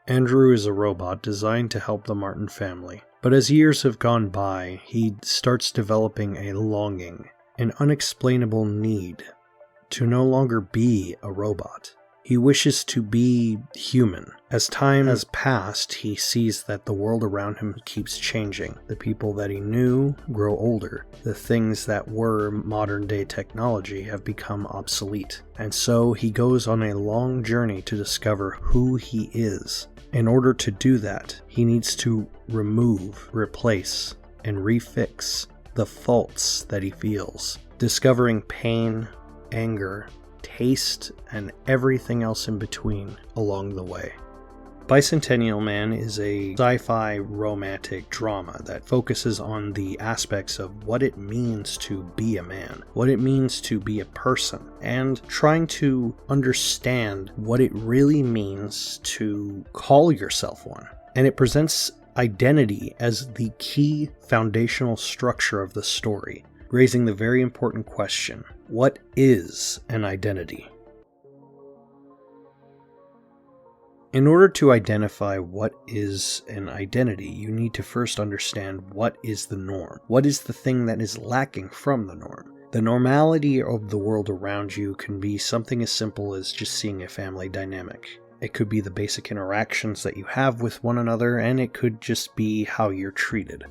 Andrew is a robot designed to help the Martin family, but as years have gone by, he starts developing a longing, an unexplainable need, to no longer be a robot. He wishes to be human. As time has passed, he sees that the world around him keeps changing. The people that he knew grow older. The things that were modern-day technology have become obsolete. And so he goes on a long journey to discover who he is. In order to do that, he needs to remove, replace, and refix the faults that he feels, discovering pain, anger, taste, and everything else in between along the way. Bicentennial Man is a sci-fi romantic drama that focuses on the aspects of what it means to be a man, what it means to be a person, and trying to understand what it really means to call yourself one. And it presents identity as the key foundational structure of the story, raising the very important question: what is an identity? In order to identify what is an identity, you need to first understand what is the norm. What is the thing that is lacking from the norm? The normality of the world around you can be something as simple as just seeing a family dynamic. It could be the basic interactions that you have with one another, and it could just be how you're treated.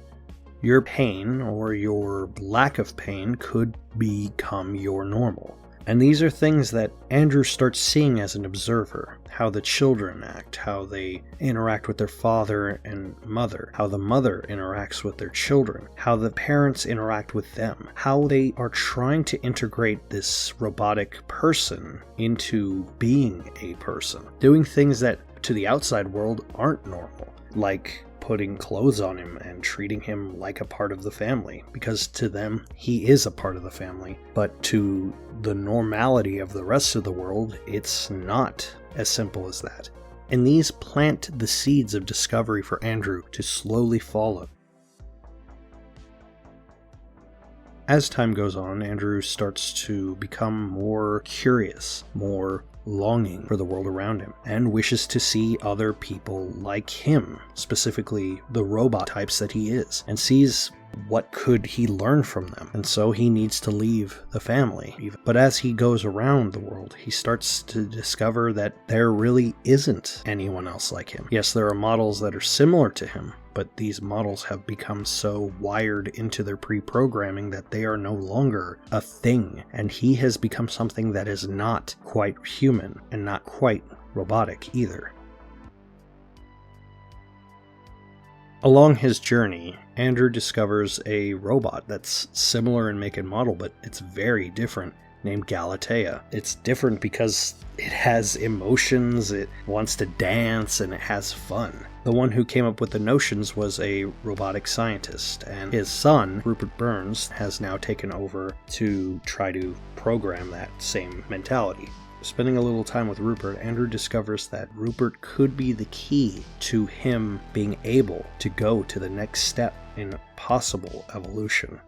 Your pain, or your lack of pain, could become your normal. And these are things that Andrew starts seeing as an observer. How the children act, how they interact with their father and mother, how the mother interacts with their children, how the parents interact with them, how they are trying to integrate this robotic person into being a person, doing things that to the outside world aren't normal, like putting clothes on him and treating him like a part of the family, because to them, he is a part of the family. But to the normality of the rest of the world, it's not as simple as that. And these plant the seeds of discovery for Andrew to slowly follow. As time goes on, Andrew starts to become more curious, more longing for the world around him, and wishes to see other people like him, specifically the robot types that he is, and sees what could he learn from them. And so he needs to leave the family. But as he goes around the world, he starts to discover that there really isn't anyone else like him. Yes, there are models that are similar to him, but these models have become so wired into their pre-programming that they are no longer a thing, and he has become something that is not quite human and not quite robotic either. Along his journey, Andrew discovers a robot that's similar in make and model, but it's very different, named Galatea. It's different because it has emotions, it wants to dance, and it has fun. The one who came up with the notions was a robotic scientist, and his son, Rupert Burns, has now taken over to try to program that same mentality. Spending a little time with Rupert, Andrew discovers that Rupert could be the key to him being able to go to the next step in possible evolution.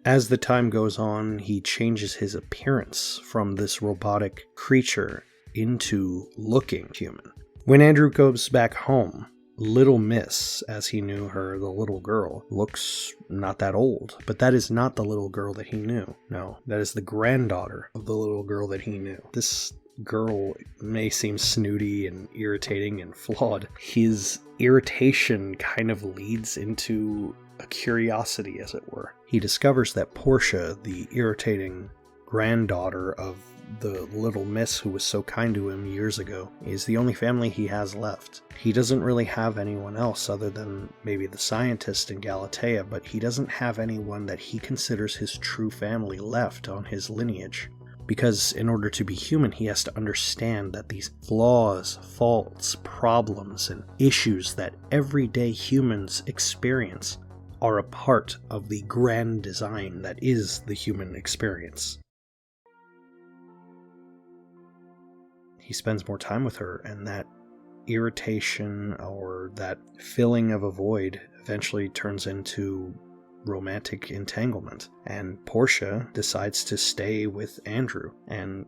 As the time goes on, he changes his appearance from this robotic creature into looking human. When Andrew goes back home, Little Miss, as he knew her, the little girl, looks not that old, but that is not the little girl that he knew. No, that is the granddaughter of the little girl that he knew. This girl may seem snooty and irritating and flawed. His irritation kind of leads into a curiosity, as it were. He discovers that Portia, the irritating granddaughter of the little miss who was so kind to him years ago, is the only family he has left. He doesn't really have anyone else other than maybe the scientist in Galatea, but he doesn't have anyone that he considers his true family left on his lineage. Because in order to be human, he has to understand that these flaws, faults, problems, and issues that everyday humans experience are a part of the grand design that is the human experience. He spends more time with her, and that irritation or that filling of a void eventually turns into romantic entanglement. And Portia decides to stay with Andrew, and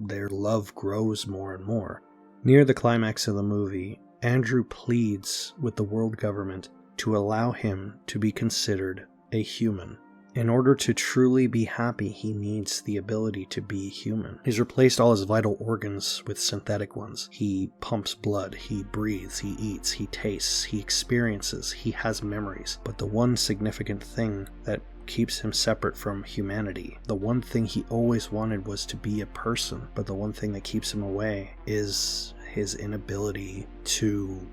their love grows more and more. Near the climax of the movie, Andrew pleads with the world government to allow him to be considered a human. In order to truly be happy, he needs the ability to be human. He's replaced all his vital organs with synthetic ones. He pumps blood, he breathes, he eats, he tastes, he experiences, he has memories. But the one significant thing that keeps him separate from humanity, the one thing he always wanted was to be a person, but the one thing that keeps him away is his inability to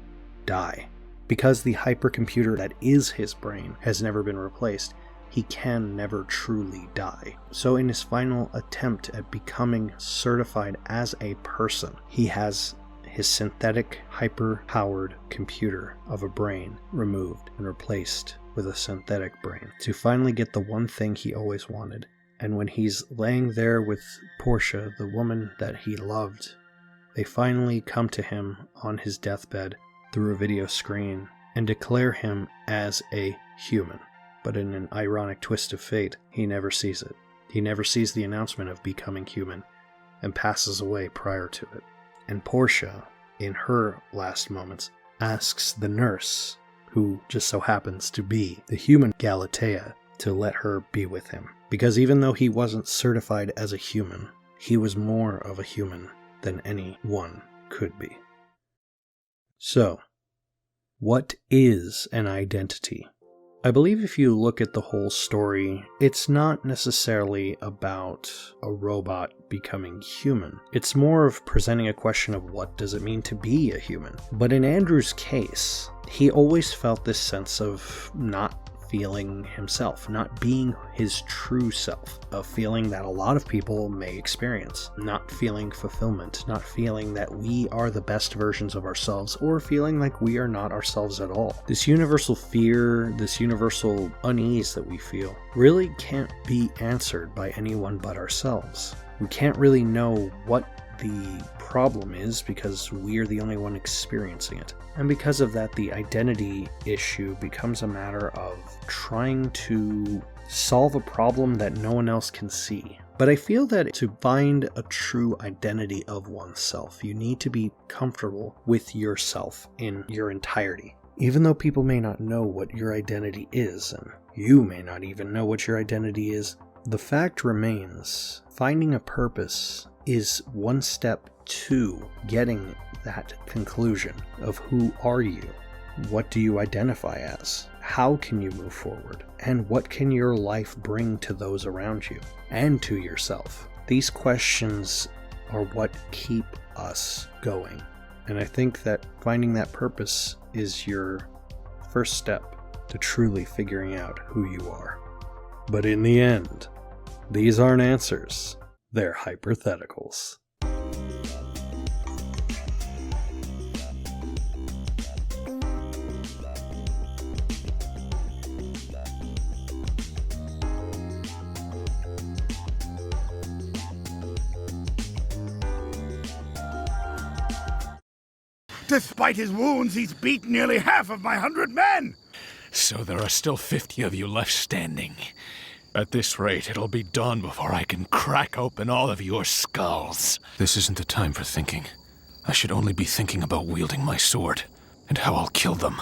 die. Because the hypercomputer that is his brain has never been replaced, he can never truly die. So in his final attempt at becoming certified as a person, he has his synthetic hyper-powered computer of a brain removed and replaced with a synthetic brain to finally get the one thing he always wanted. And when he's laying there with Portia, the woman that he loved, they finally come to him on his deathbed through a video screen and declare him as a human. But in an ironic twist of fate, he never sees it. He never sees the announcement of becoming human and passes away prior to it. And Portia, in her last moments, asks the nurse, who just so happens to be the human Galatea, to let her be with him. Because even though he wasn't certified as a human, he was more of a human than anyone could be. So, what is an identity? I believe if you look at the whole story, it's not necessarily about a robot becoming human. It's more of presenting a question of what does it mean to be a human. But in Andrew's case, he always felt this sense of not feeling himself, not being his true self, a feeling that a lot of people may experience, not feeling fulfillment, not feeling that we are the best versions of ourselves, or feeling like we are not ourselves at all. This universal fear, this universal unease that we feel, really can't be answered by anyone but ourselves. We can't really know what the problem is because we're the only one experiencing it. And because of that, the identity issue becomes a matter of trying to solve a problem that no one else can see. But I feel that to find a true identity of oneself, you need to be comfortable with yourself in your entirety. Even though people may not know what your identity is, and you may not even know what your identity is, the fact remains, finding a purpose is one step to getting that conclusion of who are you, what do you identify as, how can you move forward, and what can your life bring to those around you and to yourself. These questions are what keep us going, and I think that finding that purpose is your first step to truly figuring out who you are. But in the end, these aren't answers, they're hypotheticals. Despite his wounds, he's beaten nearly half of my 100 men! So there are still 50 of you left standing. At this rate, it'll be dawn before I can crack open all of your skulls. This isn't the time for thinking. I should only be thinking about wielding my sword, and how I'll kill them.